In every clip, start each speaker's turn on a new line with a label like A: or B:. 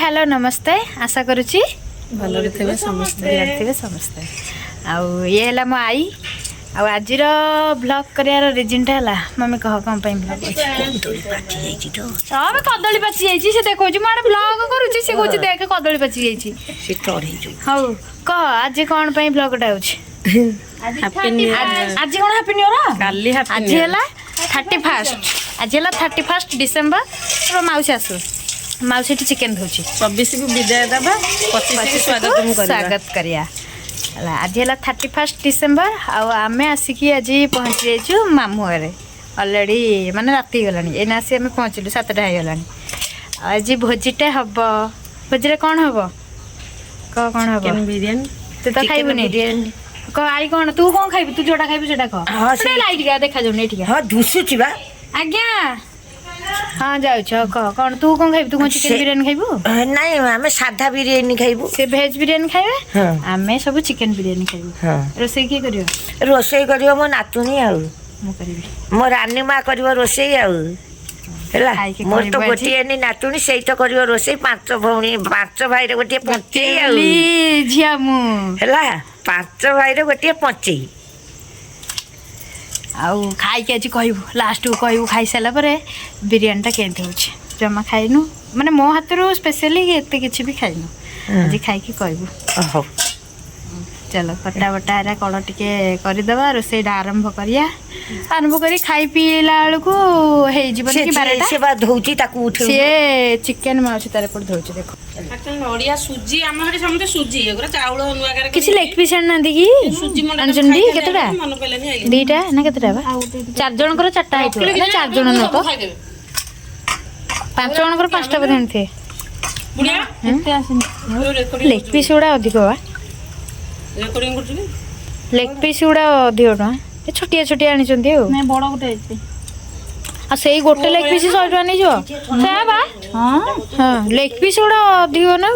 A: Hello नमस्ते आशा करुच्ची
B: भल थे समस्ते
A: समस्ते आउ ये है मो आई आज ब्लॉग करार रिजन है मम्मी कह कौन ब्लॉग हाँ कदली पाची जाइए से देखो मुझे ब्लॉग करुच्ची सी कह देख कदली पाची जाइए हाँ कह आज कौन ब्लॉगटा हो आज कौन हैप्पी न्यू ईयर आज है 31 आज है 31 डिसेम्बर मौसी आसू मौसी चिकेन धोची
B: 24 को विदाय दबा 25
A: स्वागत करिया आज है 31 डिसेम्बर आम आसिकी आज पहुँची जाइए मामू घरे अलरेडी माने राति गलानी एना आसी आम पहुँचलु 7टा हो गलानी आज भोजीटा हम भोजी कौन हम कौन हम
B: बिरयानी
A: तू तो खाइबुनी कह आई कौन तू कौन खाइबू तू जोटा खाइबू सेटा कह लाइट क्या देखा जाऊनी ठीक
C: हाँ दुसुची बा
A: आज्ञा हाँ जाऊँ कह कौन तू कौन खाइबू तू कौन चिकेन बिरयानी खाइबू
C: नहीं आम साधा बिरयानी खाइबू
A: से भेज बिरयानी खाइबे आमे सब चिकेन बिरयानी खाइबू रोसई किए करियो
C: रोसई करियो मो नातुनी आउ
A: मु करबी
C: मो रानी माँ करियो रोसई आउ हेला मोर तो गोटे नी नातुनी सेई तो करियो रोसई 5 भौणी 5 भाई रे गोटे पंचई आउ
A: झिया मु
C: हेला 5 भाई रे गोटे पंचई
A: आउ खाई के आज कहबू लास्ट को कहबू खाई सारा पर बिरयानीटा केमती होछि जमा खाइनु माने मो हाथ स्पेशली एते किछि भी खाइनु आज खाई के कहबू चलो कटा बटा एरा कड़ टिके करदेवा रोसईटा आरंभ करी खाई पीला बेलू हो कि 12टा
C: से बा धौची ताकू उठे
A: से चिकेन माउसी तारे पड़ धौची देखो
B: नड़िया सुजी आम घरे समते सुजी एगुरा चाउल नुआ करे
A: किछि लेग पीस आनंदी की
B: सुजी मन
A: आनजंडी केतडा
B: मन पलेनी आइले
A: दीटा ना केतडा बा 4 जनकर 4टा आइतो ना 4 जन न तो 5 जनकर 5टा बदन थे
B: बुढ़िया
A: एते आसिन लेग पीस उडा अधिक बा
B: रेकर्डिंग करछु
A: लेग पीस उडा अधिक टका ए छोटिया छोटिया आनी चंदी हो
B: मैं बड़ गोटे आइते
A: आ सेई गोटे लेग पीस 100 टका नै जो से बा हां हां लेग पीस उडा अधिक ना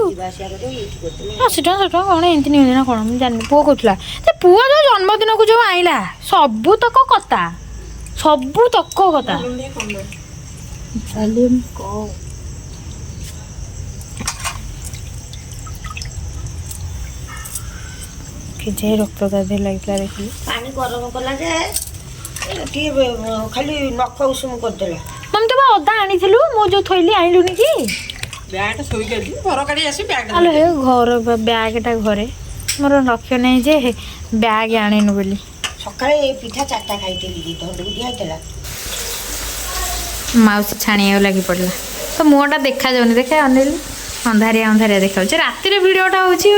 A: 80 टका कोन एंती नै ना कोन जानि पो कहतला ते पुआ जो जन्मदिन को जो आइला सबु तक कथा सालिम को कि जे रक्त दादे लागला देखि
C: पानी गरम कला जे टी खाली नख उषुम कर देला
A: तुम तो अदा आनी थिलु मो जो थइली आइलुनी की
B: बैग सोई गेली घर काडी आसी बैग
A: आलो हे घर बैगटा घरे मोर लक्ष्य नै जे बैग आनेनु बोली
C: सकाळे पिठा 4टा खाइतेली धंडुडी आइतला
A: माउस छाणिया लागि पड़ला तो मोटा देखा जाउनी देखे अनिल अंधारिया देखा राति रे वीडियोटा होची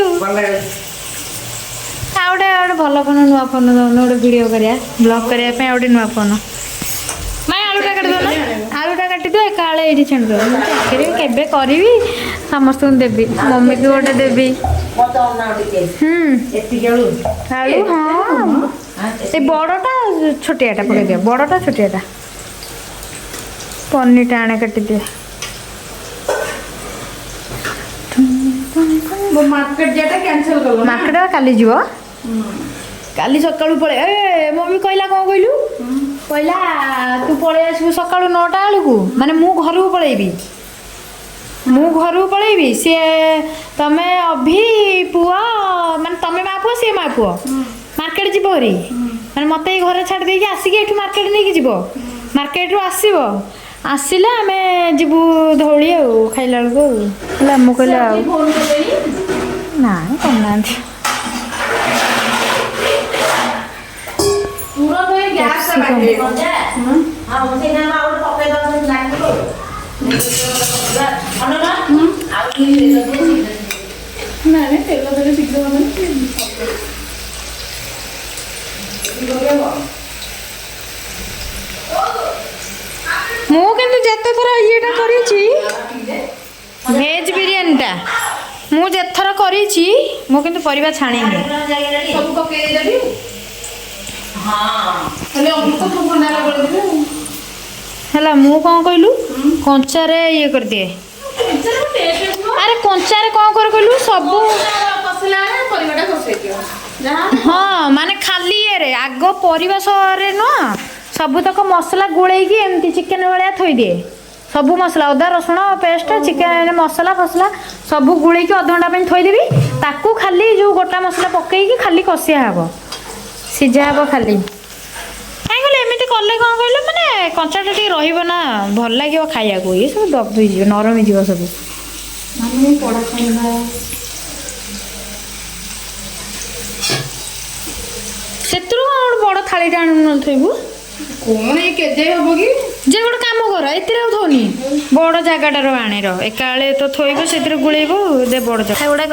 A: आउटे भल फोन नुआ फोन गोटे वीडियो करिया ब्लॉग करिया पे आउटे नुआ फोन मैं आलूटा काट दो आलूटा काटी दो एकाले ये छेड़ दो आखिर केबे करी समस्त देवी मम्मी की गोटे देवी आलू हाँ ए बड़टा छोटियाटा पकड़ दिया बड़टा छोटियाटा पनीरटा आने काटी दिया
B: मार्केट जाटा कैंसिल कर
A: मार्केट काली जीव काली सकाळू पळे ए मम्मी कहला कौन कहलु कहला तू पळे आसबु सकाळू 9टा बेलू माने मु घर पळेबी सी तमे अभी पुआ माने तमे मा पुआ सी मा पुआ मार्केट जीव रे माने मते घर छाड़ दे के आसी के एठू मार्केट नै के जीव मार्केट रो आसीबो आसिला आमे जीवु धौली आ खाइला बेलू हला मु कहला ना करना
B: पूरा तो गैस का
C: हां मुझे ना और पके दो लाग को अनना आ की
B: ना ने तेल दे शीघ्र बना
A: मु किंतु जते थरा येटा करिछि वेज बिरयानीटा मु जेथरा करिछि मु किंतु परिबा छाणीनी
B: सब पके देबी हां हेले अमृत तो बनाला कर देबे
A: हला मु कोन कहलु कंचा रे ये कर दिए अरे कंचा रे कोन कर कहलु सब
B: पसला रे परिवाटा खसै दियो
A: हाँ माने खाली ये रे आगो परिबा सरे न सब तक मसला गोळेई की एमती चिकन वाला थई दिए ସବୁ ମସଲା ଅଦା ରସୁଣ ପେଷ୍ଟ ଚିକେନ ମସଲା ଫସଲା ସବୁ ଗୁଳେଇକି ଅଧଘଣ୍ଟା ପାଇଁ ଥୋଇଦେବି। ତାକୁ ଖାଲି ଯେଉଁ ଗୋଟା ମସଲା ପକେଇକି ଖାଲି କଷିଆ ହେବ, ସିଝା ହେବ ଖାଲି। କାହିଁକି କହିଲେ ଏମିତି କଲେ କ'ଣ କହିଲେ ମାନେ କଞ୍ଚାଟା ଟିକେ ରହିବ ନା, ଭଲ ଲାଗିବ ଖାଇବାକୁ। ଇଏ ସବୁ ଦବ ହେଇଯିବ, ନରମ ହେଇଯିବ ସବୁ। ସେଥିରୁ କ'ଣ ଗୋଟେ ବଡ଼ ଥାଳିଟା ଆଣୁ ନଥୋଇବୁ?
B: କଣ ଏଇ କେଜେ ହବ କି?
A: ଯେ ଗୋଟେ କାମ କର, ଏଥିରେ ଆଉ ଥୋନି, ବଡ଼ ଜାଗାଟାର ଆଣିର। ଏକାବେଳେ ତ ଥୋଇବ ସେଥିରେ ଗୁଳେଇବ, ଦେ ବଡ଼ ଜାଗା ଗୁଡ଼ା।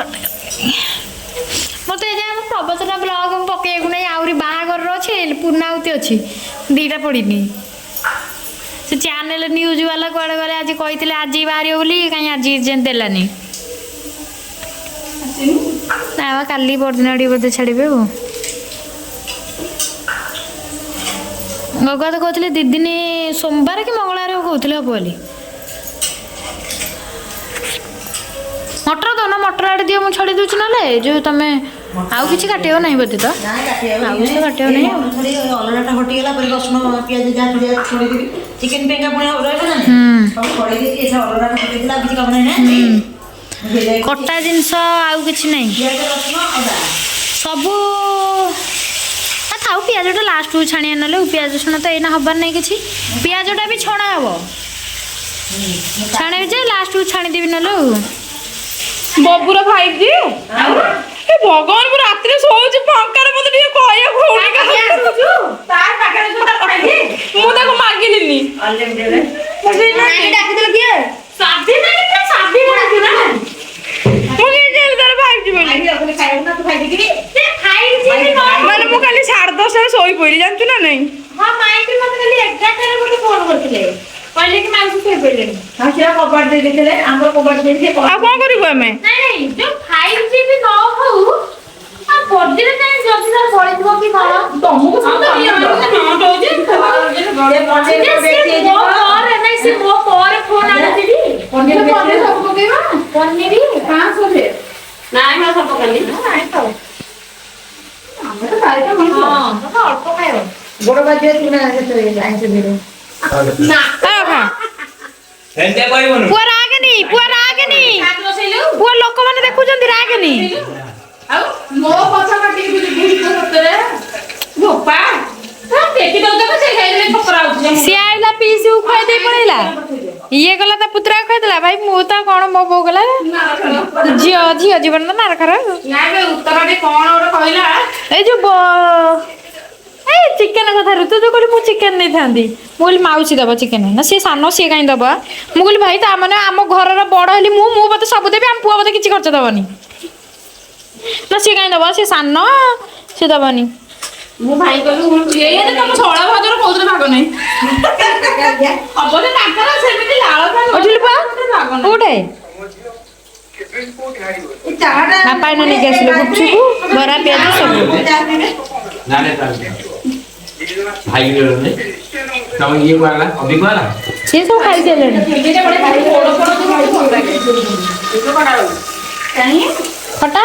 A: ମୋତେ ଏ ଯାଏଁ ପ୍ରବଚନ ବ୍ଲଗ ପକେଇବାକୁ ନାହିଁ, ଆହୁରି ବାହାଘରର ଅଛି, ପୂର୍ଣ୍ଣାହୁତି ଅଛି, ଦୁଇଟା ପଡ଼ିନି। ସେ ଚ୍ୟାନେଲ ନ୍ୟୁଜ୍ ବାଲା କୁଆଡ଼େ ଗଲେ, ଆଜି କହିଥିଲେ ଆଜି ବାହାରିବ ବୋଲି, କାହିଁ ଆଜି ଯେମିତି ଦେଲାନି। ନା ବା କାଲି ପରଦିନ ଆଡ଼ିକି ବୋଧେ ଛାଡ଼ିବେ ଆଉ। ଗଗା ତ କହୁଥିଲେ 2 ଦିନ ସୋମବାର କି ମଙ୍ଗଳବାର କହୁଥିଲେ ହବ ବୋଲି। ମଟର ଦଉନ, ମଟର ଆଡ଼େ ଦିଅ, ମୁଁ ଛଡ଼େଇ ଦେଉଛି। ନହେଲେ ଯେଉଁ ତମେ ଆଉ କିଛି କାଟିବ ନାହିଁ ବୋଧେ ତ? ଆଉ କିଛି ତ କାଟିବ ନାହିଁ।
C: ଅଲରାଟା ହଟିଗଲା ପରେ ରସୁଣ ପିଆଜ ଯାହା ଛଡ଼େଇଦେବି। ଚିକେନ ପାଇଁକା ପୁଣି ରହିବ ନା ସବୁ ଛଡ଼େଇ ଦେଇକି ଏଇଟା ଅଲରାଟା ହଟିଥିଲା, ଆଉ କିଛି କାମ ନାହିଁ ନା।
A: କଟା ଜିନିଷ ଆଉ କିଛି ନାହିଁ,
C: ପିଆଜ ରସୁଣ ଅଦା
A: ସବୁ ଥାଉ। ପିଆଜଟା ଲାଷ୍ଟକୁ ଛାଣିବା, ନହେଲେ ପିଆଜ ରସୁଣ ତ ଏଇନା ହବାର ନାହିଁ କିଛି। ପିଆଜଟା ବି ଛଣା ହବ, ଛାଣିବି ଯେ ଲାଷ୍ଟକୁ ଛାଣିଦେବି ନହେଲେ ଆଉ।
B: ବବୁର 5G ଏ ଭଗବାନ, ମୁଁ ରାତିରେ ଶୋଉଛି ଫଙ୍କାରେ, ମତେ ଟିକେ କହିବାକୁ ହଉନି। ମୁଁ ତାକୁ ମାଗିଲିନି। ମାନେ ମୁଁ କାଲି 10:30ରେ ଶୋଇ ପଇଲି, ଜାଣିଛୁ ନା ନାଇଁ? ଆଉ କଣ କରିବୁ ଆମେ?
C: ବଡ଼ ବାଜିଆ ଚୁନା ଆଇଁଷ ଭିଡ଼
A: ପୁଅ ରାଗେନି, ପୁଅ ରାଗେନି, ପୁଅ ଲୋକମାନେ ଦେଖୁଛନ୍ତି, ରାଗେନି।
B: ମୋ କଥା କାଟିକି
A: ସିଏ ଆଇଲା ପିଇସି ଖୁଆଇ ଦେଇ ପଳେଇଲା, ଇଏ ଗଲା ତା ପୁତୁରା ଖୁଆଇଦେଲା। ଭାଇ ମୁଁ ତ କ'ଣ, ମୋ ବୋଉ ଗଲା ଝିଅ ଜୀବନ ତ ନାର ଖରାପ। ଏଇ ଯୋଉ ଏଇ ଚିକେନ କଥା ଋତୁ ତୁ କହିଲି ମୁଁ ଚିକେନ ନେଇଥାନ୍ତି, ମୁଁ କହିଲି ମାଉସୀ ଦବ ଚିକେନ, ନା ସିଏ ସାନ ସିଏ କାହିଁ ଦବ? ମୁଁ କହିଲି ଭାଇ ତା ମାନେ ଆମ ଘରର ବଡ଼ ହେଲି ମୁଁ ବୋଧେ ସବୁ ଦେବି, ଆମ ପୁଅ ବୋଧେ କିଛି ଖର୍ଚ୍ଚ ଦବନି। ନା ସିଏ କାହିଁ ଦବ, ସିଏ ସାନ, ସିଏ ଦବନି।
B: ମୁଁ ଭାଇ କହିଲି ତମ ଛଳା ଭାଜର କୋଉଥିରେ ଭାଗ ନାହିଁ। ଅବଶ୍ୟ ତାଙ୍କର ସେମିତି ଲାଳ
A: କୋଉଠେ ବାପା ଏଇନା ନେଇକି ଆସିଲେ ଗୁପଚୁପ, ବରା, ପିଆଜ ସବୁ। ସିଏ ସବୁ ଖାଇସାରିଲେଣି। ଖଟା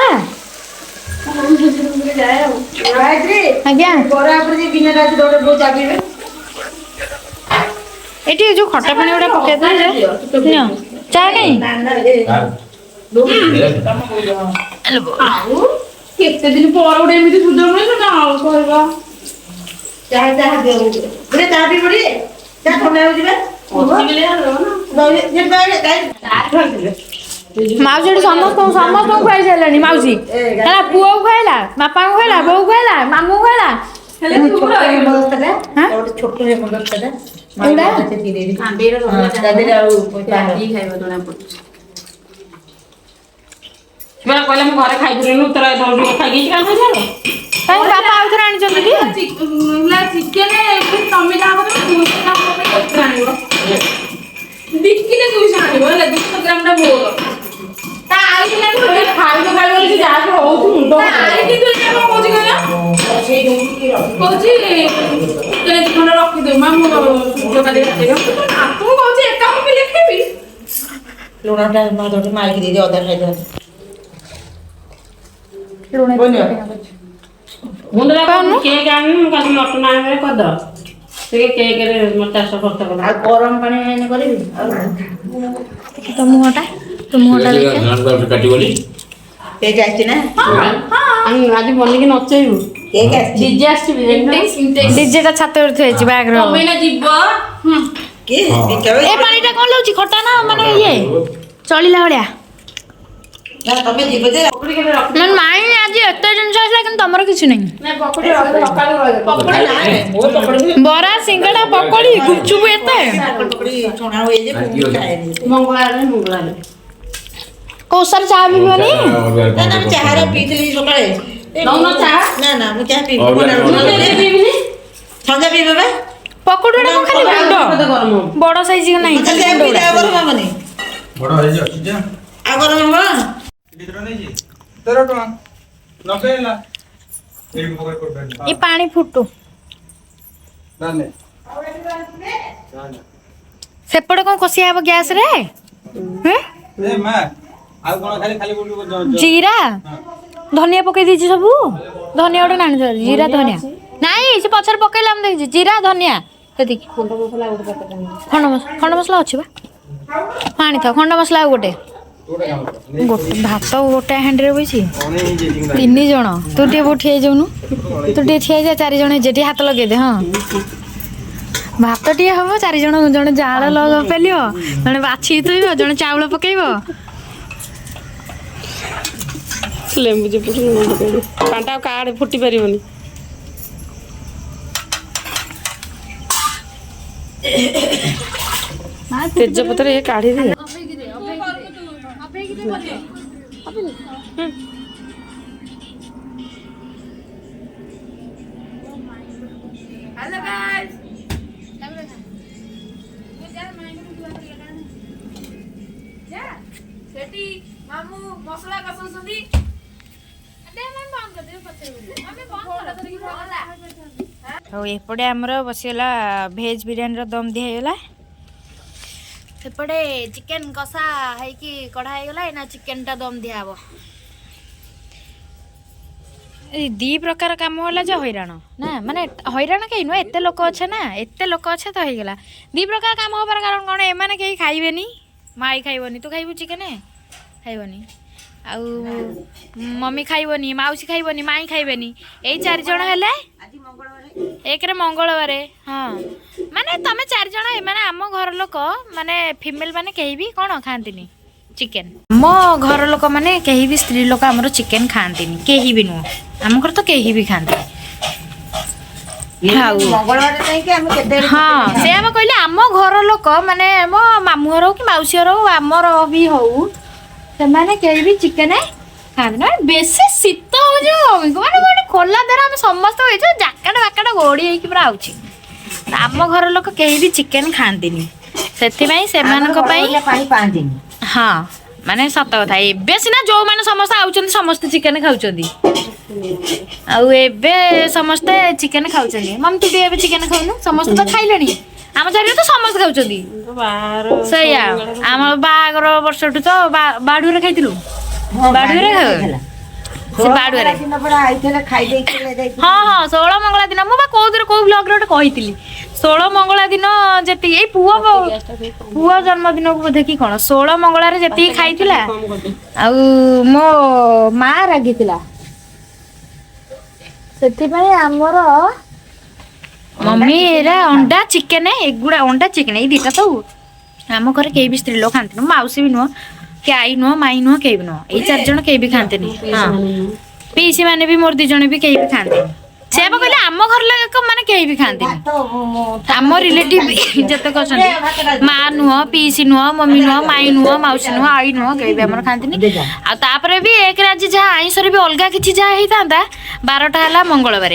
A: ଆଜ୍ଞା ଏଠି ଯୋଉ ଖଟା ପାଣି ଗୁଡା ପକେଇଦେଲେ ଚା କାଇଁ
B: କେତେ ଦିନ ପରେ ଗୋଟେ ଏମିତି ସୁଯୋଗ ମିଳିବ ନା ଆଉ କହିବା।
A: ମାଉସୀ ଏଠି ସମସ୍ତଙ୍କୁ ଖୁଆଇ ସାରିଲାଣି। ମାଉସୀ ହେଲା ପୁଅକୁ ଖୁଆଇଲା, ବାପାଙ୍କୁ ଖୁଆଇଲା, ବୋଉକୁ ଖୁଆଇଲା, ମାମୁଁକୁ ଖୁଆଇଲା।
B: କହିଲା ମୁଁ ଘରେ ଖାଇଥିଲି ଉତ୍ତର ଖାଇକି
A: କାହିଁକି ବାପା ଆଉ ଥରେ ଆଣିଛନ୍ତି କି?
B: ଚିକେନ ତମେ ଯାହା କରିବ 200 ଗ୍ରାମ ଆଣିବ, 2 କିଲୋ 200 ଆଣିବ ହେଲା, 200 ଗ୍ରାମ ଟା ମୋର। ତା ଆଇ ଖାଇବ ଯାହା ହଉଛି ମୁଣ୍ଡ କିନ୍ତୁ କଣ କହୁଛି କହିଲ, କହୁଛି ଖଣ୍ଡ ରଖିଦେବୁ ମା ମୁଁ ଆପଣଙ୍କୁ କହୁଛି ଏକା ମୁଁ ଲେଖିବି
C: ଲୁଣଟା ମାରିକି ଦେଇଦି ଅଦା ଖାଇଦେବା।
B: ମୁଣ୍ଡ କେକ୍ ଆଣିନି, କାଲି ମଟନ ଆଣିବେ କରିଦବ। ସେ କେକରେ ମତେ 400 ଖର୍ଚ୍ଚ କଲା।
C: ଆଉ ଗରମ ପାଣି ଏନେ କରିବି ଆଉ
A: ତ ମୁହଁଟା ଦେଖେ
D: କାଟିବନି
C: କେକ୍ ଆସିଛି ନା
B: ଆଜି ବନିକି ନଚେଇବୁ।
C: କେକ୍ ଆସିଛି
B: ଡିଜେ ଆସିବି
A: ଡିଜେଟା ଛାତ ଉପରେ ଥୁଆ ହେଇଛି ବାହାଘର ହବ।
B: ତମେ ଯିବ
C: କି
A: ଏ ପାଣିଟା କଣ ଲାଗୁଛି ଖଟା ନା ମାନେ ଇଏ ଚଳିଲା ଭଳିଆ?
C: ନା ତମେ ଯିବ ଯେ
A: ମାନେ ମାଇଁ ଆଜି ଏତେ ଜିନିଷ ଆସିଲା କିନ୍ତୁ ତମର କିଛି ନାହିଁ। ବରା ସିଙ୍ଗଡ଼ା ପକୋଡି ଗୁପଚୁପ ଏତେ
C: ପକୋଡି ଛଣା ହୁଏ ଯେ ଖାଏନି
B: ମଙ୍ଗଳବାର
A: କୋସାରେ ଚା ପିଇବନି?
C: ନା ନା ମୁଁ ଚାହାର ପିଇଥିଲି ସକାଳେ
B: ନଉନ ଚାହା?
C: ନା ନା ମୁଁ ଚାହା ପିଇବି ଥଣ୍ଡା ପିଇବେ ବା
A: ପକୋଡିଟା କଣ ଖାଲି ଗୁଣ୍ଡ ବଡ ସାଇଜ ନାହିଁ
C: ଚାହା ପିଇଲେ ଆଉ ଗରମ ହବନି
D: ବଡ ହେଇଛି ଅଛି ଯେ
C: ଆଉ ଗରମ ହବ
D: 13 ଟଙ୍କା 90 ହେଲା ଏଇ ପକେଟ କରିବେ
A: ଏ ପାଣି ଫୁଟୁ
D: ନା
A: ସେପଟେ କଣ କଷିଆ ହବ ଗ୍ୟାସ ରେ?
D: ଏ ମା ଆଉ କଣ ଖାଲି ବୁଲୁ
A: ଜିରା ଧନିଆ ପକେଇ ଦେଇଛି ସବୁ ଧନିଆ ଗୋଟେ ନାଣି ଜିରା ଧନିଆ ନାଇଁ ସେ ପଛରେ ପକେଇଲା ମୁଁ ଦେଖିଛି ଜିରା ଧନିଆ ସେତିକି ଖଣ୍ଡ ମସଲା ଅଛି ବା ଆଣିଥାଉ ଖଣ୍ଡ ମସଲା ଆଉ ଗୋଟେ ଭାତ ଗୋଟେ ହାଣ୍ଡିରେ ବଇଛି 3 ଜଣ ତୁ ଟିକେ ବୋଉ ଠିଆ ହେଇଯାଉନୁ ତୁ ଟିକେ ଠିଆ ହେଇଯା 4 ଜଣ ହେଇଯିବେ ଟିକେ ହାତ ଲଗେଇଦେ ହଁ ଭାତ ଟିକେ ହବ 4 ଜଣ ଜଣେ ଜାଳ ପେଲିବ ଜଣେ ବାଛି ଥୋଇବ ଜଣେ ଚାଉଳ ପକେଇବ
B: ଲେମ୍ବୁ ଚିପୁଡ଼ି ଲୁଣ ପକେଇବି ପାଣିଟା ଆଉ କାର୍ଡ ଫୁଟି ପାରିବନି ତେଜପତ୍ର ଏ କାଢିଦିଏ
A: ସେଠି ମାମୁ ମସଲା କଷଉଛନ୍ତି ଆଉ ଏପଟେ ଆମର ବସିଗଲା ଭେଜ ବିରିୟାନୀର ଦମ ଦିଆ ହେଇଗଲା ସେପଟେ ଚିକେନ କଷା ହେଇକି କଢା ହେଇଗଲା ଏଇନା ଚିକେନଟା ଦମ ଦିଆହବ ଏଇ 2 ପ୍ରକାର କାମ ହେଲା ଯେ ହଇରାଣ ନା ମାନେ ହଇରାଣ କେହି ନୁହେଁ ଏତେ ଲୋକ ଅଛେ ତ ହେଇଗଲା 2 ପ୍ରକାର କାମ ହବାର କାରଣ କ'ଣ ଏମାନେ କେହି ଖାଇବେନି ମାଇ ଖାଇବନି ତୁ ଖାଇବୁ ଚିକେନ ଖାଇବନି ଆଉ ମମି ଖାଇବନି ମାଉସୀ ଖାଇବନି ମାଇଁ ଖାଇବେନି ଏଇ 4 ଜଣ ହେଲେ ଏକରେ ମଙ୍ଗଳବାର ହଁ ମାନେ ତମେ 4 ଜଣ ଏମାନେ ଆମ ଘର ଲୋକ ମାନେ ଫିମେଲ ମାନେ କେହି ବି କ'ଣ ଖାଆନ୍ତିନି ଚିକେନ ଆମ ଘର ଲୋକ ମାନେ କେହି ବି ସ୍ତ୍ରୀ ଲୋକ ଆମର ଚିକେନ ଖାଆନ୍ତିନି କେହି ବି ନୁହଁ ଆମ ଘର ତ କେହି ବି ଖାଆନ୍ତିନି ଆଉ ହଁ ସେ ଆମେ କହିଲେ ଆମ ଘର ଲୋକ ମାନେ ମୋ ମାମୁଁ ଘର ହଉ କି ମାଉସୀ ଘର ହଉ ଆମର ବି ହଉ ସେମାନେ କେହି ବି ଚିକେନ ଖାଆନ୍ତି ନା ବେଶୀ ଶୀତ ହଉଛି ମାନେ ଗୋଟେ ଖୋଲା ଦ୍ୱାରା ଆମେ ସମସ୍ତେ ହେଇଛୁ ଜାକେଟ ବାକେଟ ଗୋଡ଼ି ହେଇକି ପୁରା ଆଉଛି ଆମ ଘର ଲୋକ କେହି ବି ଚିକେନ ଖାଆନ୍ତିନି ସେଥିପାଇଁ ସେମାନଙ୍କ ପାଇଁ ହଁ ମାନେ ସତ କଥା ଏବେ ସିନା ଯୋଉମାନେ ସମସ୍ତେ ଆଉଛନ୍ତି ସମସ୍ତେ ଚିକେନ ଖାଉଛନ୍ତି ଆଉ ଏବେ ସମସ୍ତେ ଚିକେନ ଖାଉଛନ୍ତି ମମି ତୁ ଟିକେ ଏବେ ଚିକେନ ଖାଉନୁ ସମସ୍ତେ ତ ଖାଇଲେଣି ଆମ ଚାରିରେ ତ ସମସ୍ତେ ଖାଉଛନ୍ତି ସେଇଆ ଆମ ବାହାଘର ବର୍ଷଠୁ ତ ବାଡୁରେ ଖାଇଥିଲୁ ବାଡୁରେ ସେ ବାଡୁରେ ହଁ ହଁ 16 ମଙ୍ଗଳା ଦିନ ମୁଁ ବା କୋଉ ବ୍ଲଗରେ ଗୋଟେ କହିଥିଲି 16 ମଙ୍ଗଳା ଦିନ ଯେତିକି ଏଇ ପୁଅ ଜନ୍ମଦିନକୁ ବୋଧେ କି କ'ଣ 16 ମଙ୍ଗଳାରେ ଯେତିକି ଖାଇଥିଲା ଆଉ ମୋ ମା ରାଗିଥିଲା ସେଥିପାଇଁ ଆମର ମମି ଏରା ଅଣ୍ଡା ଚିକେନ ଏଗୁଡ଼ା ଅଣ୍ଡା ଚିକେନ ଏଇ 2ଟା ସବୁ ଆମ ଘରେ କେହି ବି ସ୍ତ୍ରୀ ଲୋକ ଖାଆନ୍ତିନି ମାଉସୀ ବି ନୁହଁ କି ଆଈ ନୁହଁ ମାଇଁ ନୁହଁ କେହି ବି ନୁହଁ ଏଇ 4 ଜଣ କେହି ବି ଖାଆନ୍ତିନି ହଁ ପିଇସି ମାନେ ବି ମୋର 2 ଜଣ ବି କେହି ବି ଖାଆନ୍ତିନି ସେ ବା କହିଲେ ଆମ ଘର ଲୋକ ମାନେ କେହି ବି ଖାଆନ୍ତିନି ଆମ ରିଲେଟିଭ ଯେତେକ ଅଛନ୍ତି ମା ନୁହଁ ପିଇସି ନୁହଁ ମମି ନୁହଁ ମାଇଁ ନୁହଁ ମାଉସୀ ନୁହଁ ଆଈ ନୁହଁ କେହି ବି ଆମର ଖାଆନ୍ତିନି ଆଉ ତାପରେ ବି ଏକରେ ଆଜି ଯାହା ଆଇଁଷରେ ବି ଅଲଗା କିଛି ଯାହା ହେଇଥାନ୍ତା 12ଟା ହେଲା ମଙ୍ଗଳବାର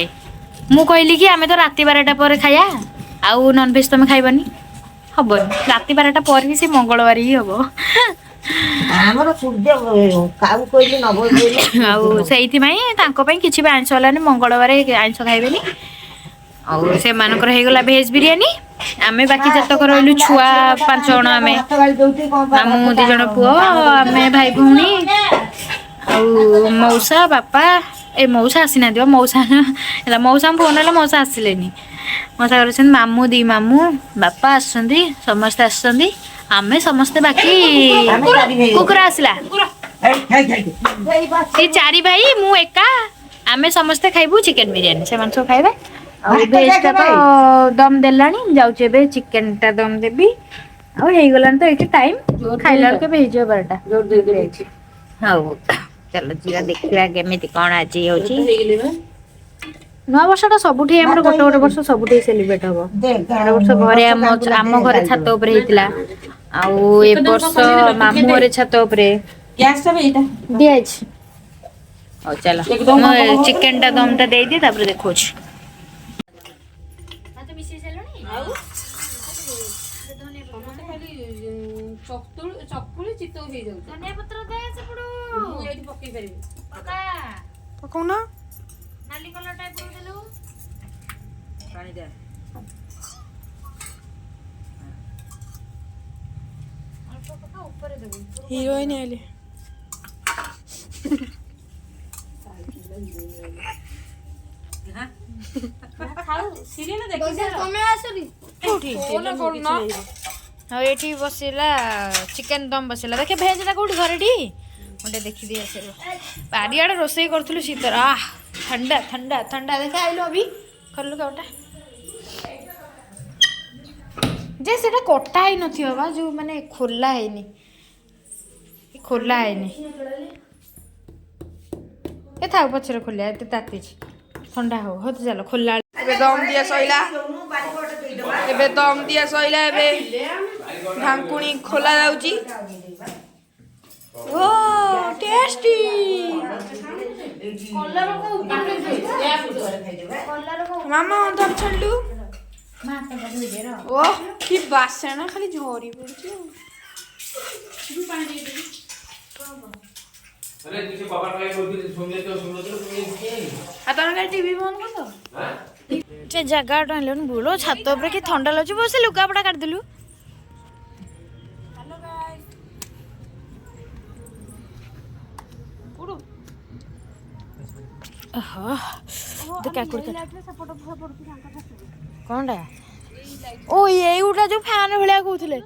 A: ମୁଁ କହିଲି କି ଆମେ ତ ରାତି 12ଟା ପରେ ଖାଇବା ଆଉ ନନଭେଜ ତମେ ଖାଇବନି ହବନି ରାତି 12ଟା ପରେ ବି ସେ ମଙ୍ଗଳବାର ହିଁ ହବ
C: ଆମର ସୂର୍ଯ୍ୟ କାଉ କହିଲି ନବ
A: ଆଉ ସେଇଥିପାଇଁ ତାଙ୍କ ପାଇଁ କିଛି ବି ଆଇଁଷ ହେଲାନି ମଙ୍ଗଳବାର ଆଇଁଷ ଖାଇବେନି ଆଉ ସେମାନଙ୍କର ହେଇଗଲା ଭେଜ ବିରିୟାନୀ ଆମେ ବାକି ଯେତକ ରହିଲୁ ଛୁଆ 5 ଜଣ ଆମେ ମାମୁଁ 2 ଜଣ ପୁଅ ଆମେ ଭାଇ ଭଉଣୀ ଆଉ ମଉସା ବାପା ଏ ମଉସା ଆସିନାହାନ୍ତି ମଉସା ହେଲା ମଉସାଙ୍କୁ ଫୋନ ହେଲା ମଉସା ଆସିଲେନି मशा कर मामू दी मामू बापा आसुँच समस्ते आसुँच आमे समस्ते बाकी कुकुर आसला सी 4 भाई मु एका आमे समस्ते खाइबू चिकन बिरियानी से सब खाइबे आ भेज टा तो दम देलानी जाउचे बे चिकन टा दम देबी आ हेई गलान तो एटी टाइम खाइला के भेज 12टा जोर दे दे हाउ चलो जीरा देखिया केमिति कोन आज होची नवा वर्षटा सबुठी हमर गोटे गोटे वर्ष सबुठी सेलिब्रेट हबो गोटे वर्ष घरे आम घरे छात ऊपर हेतिला आ ए वर्ष मामू घरे छात ऊपर
B: गैस सब एटा
A: दिया छ ओ चलो एकदम चिकन टा दम टा दे दी तापर देखो छ तो मिसी सेलोनी आउ
B: चकुली चितो हे जाउ
A: धनिया पत्र दे से पडू
B: मु एठी पक्की परबी
A: पका
C: पकाउना
A: नाली कलर टाइप रो देलु
C: पानी दे
A: अल्प पका ऊपर देबु
B: हीरोइन आले खाऊ सीरियल देखि
A: कमे आसरी कोठी
B: कोन कोन
A: हाँ ये बसला चिकेन दम बसला देखे भेजला कौटी घरे गोटे देखी दिए से बारियाड़े रोसई करूँ शीतर आह ठंडा ठंडा ठंडा देखा आइलो अभी करलु कौटा जे सेटा कटा ही नथियो बा जो माने खोला हैनी खोला हैनी ए था पछरे खोलिया एते ताती ठंडा हो होत चलो खोला
B: एबे दम दिया सइला एबे दम दिया सइला एबे ढांकुणी खोला जाउची ओ टेस्टी
A: कलर को ऊपर
B: मामा अंदर छल्लू
A: माता बदल दे रो
B: ओ की बासना खाली झोरी पड़ची
D: अरे तुझे पापा काय बोलते सुनले तो
A: आता ना टीवी बंद कर दो जे जगह टाइलन बोलो छात ऊपर की ठंडा लजी बसे लुगा पड़ा काट देलु
B: हेलो गाइस कुडू
A: ओहो तो क्या कर कोनडा ओ ये उडा जो फैन भलिया कहउथिले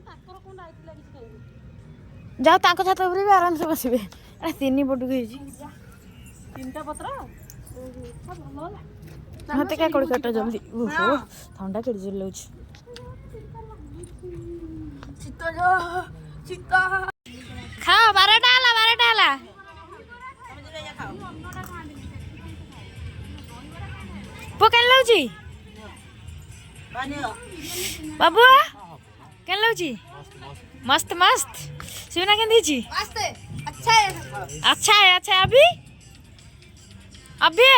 A: जाओ ताको छात ऊपर भी आराम से बसिबे अरे तीन पटु गई
B: तीनटा पत्र
A: हाँ तो क्या कर कट जल्दी ओहो ठंडा के जोर लउछ
B: चित्त जो चित्त
A: खाओ 12टा आला पकन लउची बाबू केन लउची मस्त मस्त सुना केन दीची
B: मस्त अच्छा है
A: अभी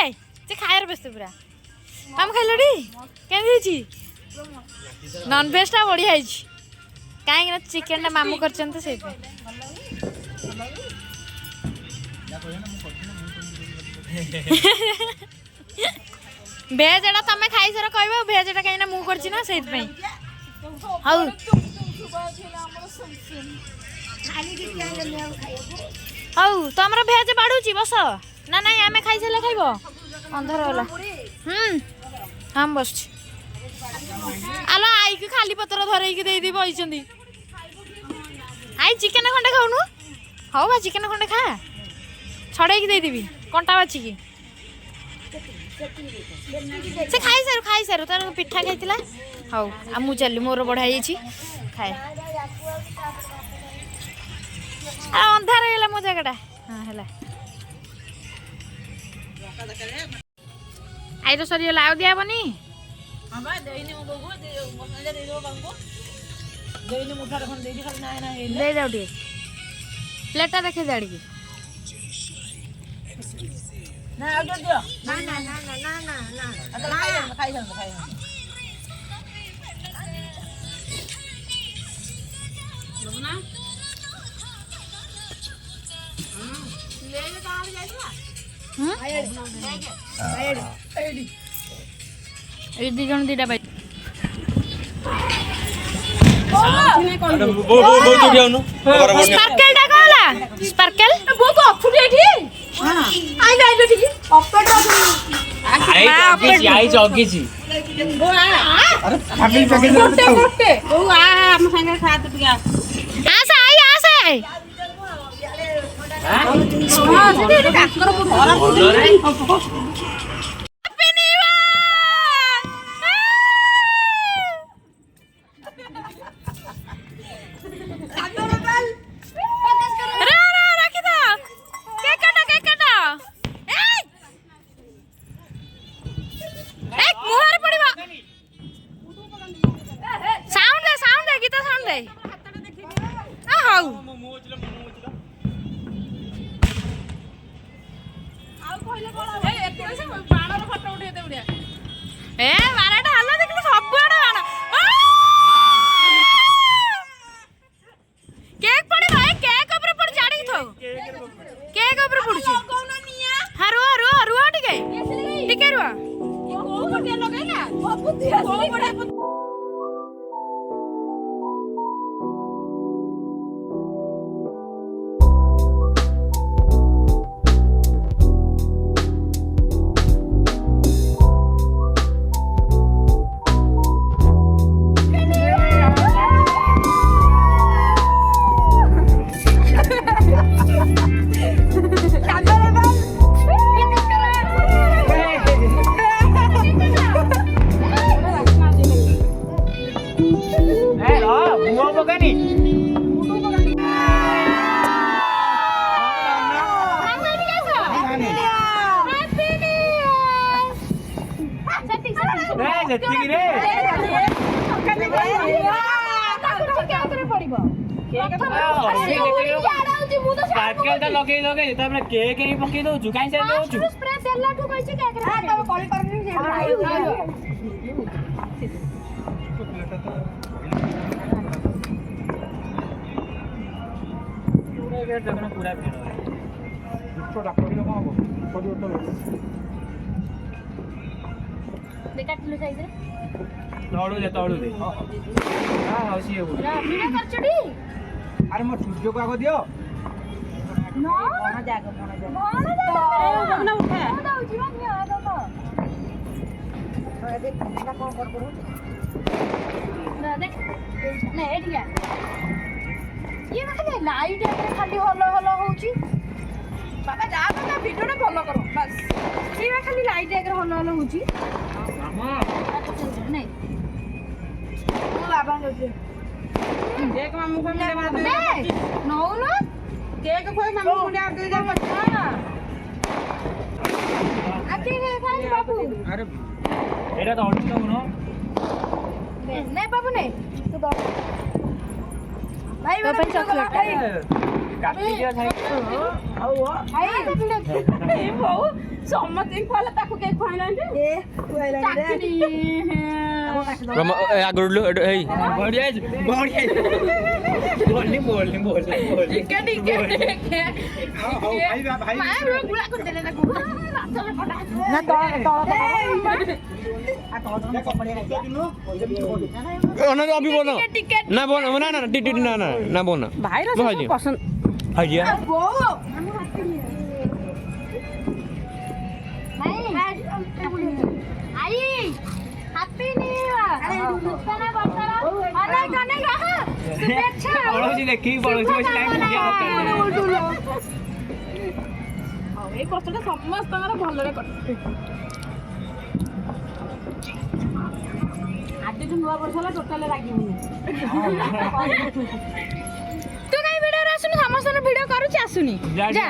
A: ते खायर बेस्त पूरा हम खाइलडी केन दीची नॉन वेज टा बढ़िया आइची काहे ना चिकन टा मामू करछन त से भेज एटा तमे खाइ सर कहबो भेज एटा काहे ना मु करछि ना सेत पई हाउ हाउ तो हमरा भेज बाडुची बस ना नहीं आमे खाइ सले खाइबो अंधार होला हम बस आलो आई के खाली पत्र धरई के देई दी बइचंदी आई चिकन खंडे खाउनु हाउ बा चिकन खंडे खा छड़े के देई देबी कंटा बाची की से खाई सारू तार पिठा खाइतिला हाउ आ मु चली मोर बढ़ा जाइछि खाए आ अंधार होला मो जगटा हां हला आई तो सरी लाउ दिया बनी
C: हां बा देइने मो बगु मसला दे दो बांगो देइने मुठा रखन देइ खाली ना ना
A: दे जाउ ठी प्लेटा देखे जाड़ी की
C: ना आ दियो ना खाई
B: लबना ले ले कहां जाइबा
A: ए दी जण दीटा बाई स्पार्कल टा कहला स्पार्कल
B: बो को अफुटी एठी हां आई जाई बेठी अपेट
D: आई जगी अरे फैमिली पैकेज
B: मोटे मोटे ओ आ हम संगे साथ बिया
A: आसे आई आसे
B: हां से डाक्टर को
E: लगे लगे तब केक नहीं पकई दउछु काई से दउछु
B: स्प्रे देला ठु कइसे केक रे तब कॉल करनी से
E: पूरा
B: देखा किलो साइज रे
E: तळू दे हां हसी हे
B: वीडियो कर चडी
D: अरे मो सूर्य को आगो दियो
B: नो कोना जागो ना उठा दाऊ जीवन में आ दो देख ना कोन कर करू ना देख ना एडिया ये मतलब लाइट एकर खाली हलो हलो होची बाबा जा ना वीडियो रे फॉलो करो बस ये खाली लाइट एकर हलो हलो होची मामा नहीं ओ बाबा होची देख मामू को मेरे बात नो नो केक खोई मामू मुंडे आप दे जा हां आते है खाई बाबू
D: अरे
E: एटा तो ऑल्टो नो
B: नहीं बाबू नहीं तो दो भाई
A: तो अपन चॉकलेट
E: काटी दिया थाई
B: भाई ए बहु समथिंग फला ताको केक खाइला ए खाइला रे
E: आगुडलो हेई बढ़िया बोल
B: ठीक है
D: भाई
B: मैं गुला कर देले ताको
A: ना तो
E: ना अभी बोलो ना बोलो ना ना टिट ना ना ना बोलो
B: भाई रा पसंद
E: हाजिया
B: वो आई हैप्पी न्यू ईयर नूतन वर्षर अनेक अनेक शुभेच्छा
E: पड़ोसी देखी पड़ोसी बस टाइम गया
B: ए कष्टटा समस्तଙ୍କର ଭଲରେ କଟ ଆଜି ଯୋଉ ନୂଆ ବର୍ଷ ହେଲା ଟୋଟାଲ ଲାଗିବନି
A: ତୁ କାଇଁ ଭିଡିଓ ଆସୁନି ସମସ୍ତଙ୍କ ଭିଡିଓ କରୁଛି ଆସୁନି ଯା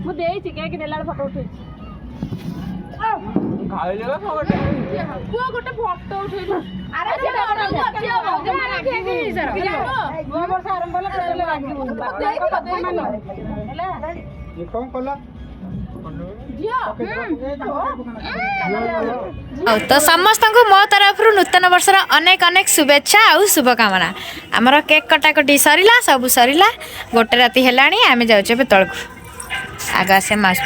B: ମୁଁ ଦେଇଛି କେକ୍ ନେଲା ଫଟୋ ଉଠେଇଛି
E: ଖାଇଲେ
B: ପୁଅ ଗୋଟେ ଫଟୋ ଉଠେଇଲୁ ଆରେ ନୂଆ ବର୍ଷ ଆରମ୍ଭ ହେଲା ଟୋଟାଲ ଲାଗିବନି ହେଲା
D: ये कौन कला
A: तो समस्त को मो तरफ नूतन वर्षर अनेक अनेक शुभेच्छा और शुभकामना आमर केक कटाकटी सरला सब सरला गोटे राति हेलाणी आम जाऊे तलक आग से माउस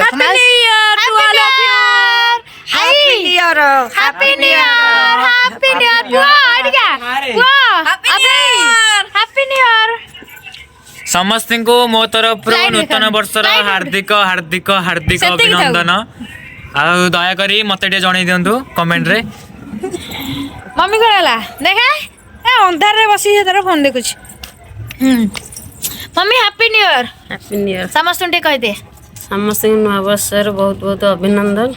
E: समस्त को मो तरफ नूतन वर्षर हार्दिक हार्दिक हार्दिक अभिनंदन आ दया करी मते जणै दियंतु कमेंट रे
A: मम्मी कौन है देखा ए अंधार रे बसी तार फोन देखुच mummy happy new year
F: happy new year
A: समस्त कह दे
F: समस्त नूआ वर्षर बहुत बहुत अभिनंदन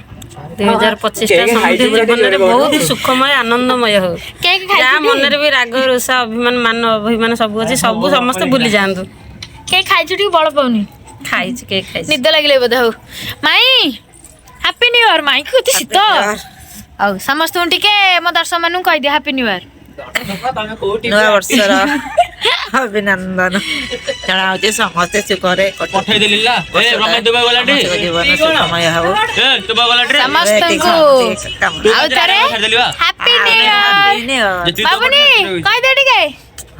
F: 2025 समृद्धि जीवन बहुत सुखमय आनंदमय हो
A: केक
F: जहाँ मन भी राग रोषा अभिमान मान अभिमान सब अच्छे सब समस्त भूली जातु
A: केक खाई टी बल पाऊनी
F: खाई केक खाई
A: निद लगे बोधे हूँ माई हैप्पी न्यू ईयर माई को शीत आउ समस्त टिके मो दर्शक मान कह दिया हैप्पी न्यू ईयर
C: नया वर्षर अभिनंदन जनाऊँ समस्ते सुखरे
E: पठेଇ देली ला ए रमेश दुबा गलाटी
C: जीवन सुखमय हो
E: ए दुबा गलाटी
A: समस्त को आउ तारे हैप्पी न्यू ईयर बाबूनी कह दे टिके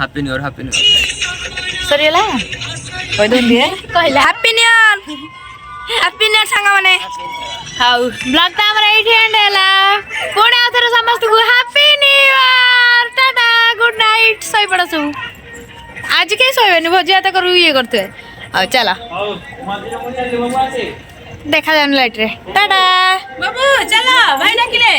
E: हैप्पी न्यू ईयर
A: सरीला
C: कह दूँ
A: कहला हैप्पी न्यू ईयर सांग माने हाउ ब्लॉग ता हमरा एठी एंड हैला पुणी आथरे समस्त को happy new year tata good night सोई पड़ सब आज के सोइबेनी भोजी आता करू ये करते आ चला देखा जान लाइट रे टाटा
B: बाबू चलो भाई डाकिले